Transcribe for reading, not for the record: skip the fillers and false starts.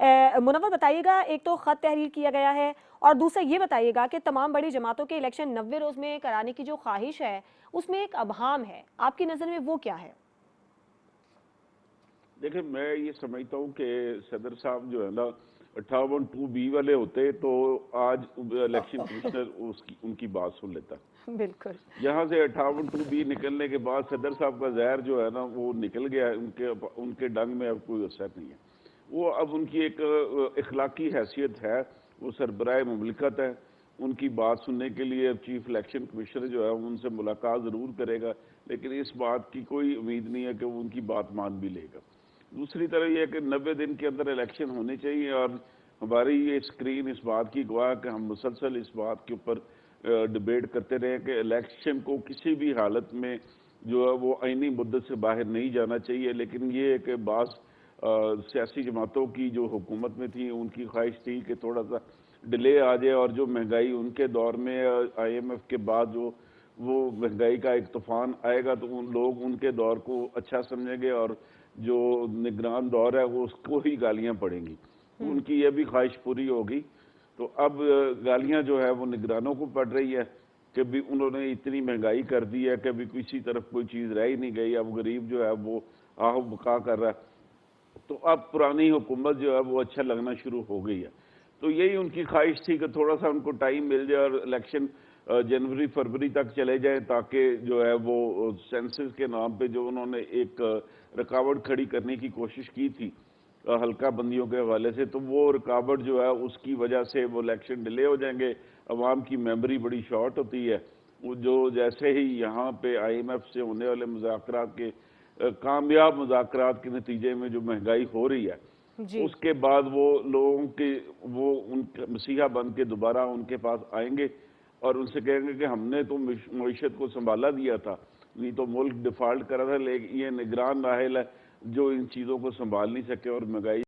منور بتائیے گا، ایک تو خط تحریر کیا گیا ہے اور دوسرا یہ بتائیے گا کہ تمام بڑی جماعتوں کے الیکشن 90 روز میں کرانے کی جو خواہش ہے اس میں ایک ابہام ہے، آپ کی نظر میں وہ کیا ہے؟ دیکھیں، میں یہ سمجھتا ہوں کہ صدر صاحب جو ہے نا 58(2)B والے ہوتے تو آج الیکشن کمشنر ان کی بات سن لیتا۔ بالکل یہاں سے 58(2)B نکلنے کے بعد صدر صاحب کا زہر جو ہے نا وہ نکل گیا ہے، ان کے ڈنگ میں اب کوئی اثر نہیں ہے۔ وہ اب ان کی ایک اخلاقی حیثیت ہے، وہ سربراہ مملکت ہے، ان کی بات سننے کے لیے اب چیف الیکشن کمشنر جو ہے ان سے ملاقات ضرور کرے گا، لیکن اس بات کی کوئی امید نہیں ہے کہ وہ ان کی بات مان بھی لے گا۔ دوسری طرح یہ ہے کہ 90 دن کے اندر الیکشن ہونے چاہیے، اور ہماری یہ اسکرین اس بات کی گواہ کہ ہم مسلسل اس بات کے اوپر ڈیبیٹ کرتے رہے کہ الیکشن کو کسی بھی حالت میں جو ہے وہ آئینی مدت سے باہر نہیں جانا چاہیے، لیکن یہ ہے کہ بعض سیاسی جماعتوں کی جو حکومت میں تھی ان کی خواہش تھی کہ تھوڑا سا ڈیلے آ جائے، اور جو مہنگائی ان کے دور میں IMF کے بعد جو وہ مہنگائی کا ایک طوفان آئے گا تو لوگ ان کے دور کو اچھا سمجھیں گے، اور جو نگران دور ہے وہ اس کو ہی گالیاں پڑیں گی۔ ان کی یہ بھی خواہش پوری ہوگی، تو اب گالیاں جو ہے وہ نگرانوں کو پڑ رہی ہے کہ بھی انہوں نے اتنی مہنگائی کر دی ہے کہ بھی کسی طرف کوئی چیز رہ ہی نہیں گئی، اب غریب جو ہے وہ آہ بکا کر رہا ہے۔ تو اب پرانی حکومت جو ہے وہ اچھا لگنا شروع ہو گئی ہے، تو یہی ان کی خواہش تھی کہ تھوڑا سا ان کو ٹائم مل جائے اور الیکشن جنوری فروری تک چلے جائیں، تاکہ جو ہے وہ سینسس کے نام پہ جو انہوں نے ایک رکاوٹ کھڑی کرنے کی کوشش کی تھی حلقہ بندیوں کے حوالے سے، تو وہ رکاوٹ جو ہے اس کی وجہ سے وہ الیکشن ڈیلے ہو جائیں گے۔ عوام کی میموری بڑی شارٹ ہوتی ہے، وہ جو جیسے ہی یہاں پہ IMF سے ہونے والے مذاکرات کے کامیاب مذاکرات کے نتیجے میں جو مہنگائی ہو رہی ہے، جی اس کے بعد وہ لوگوں کے وہ ان مسیحا بن کے دوبارہ ان کے پاس آئیں گے اور ان سے کہیں گے کہ ہم نے تو معیشت کو سنبھالا دیا تھا، نہیں تو ملک ڈیفالٹ کرا تھا، لیکن یہ نگران راحل ہے جو ان چیزوں کو سنبھال نہیں سکے اور مہنگائی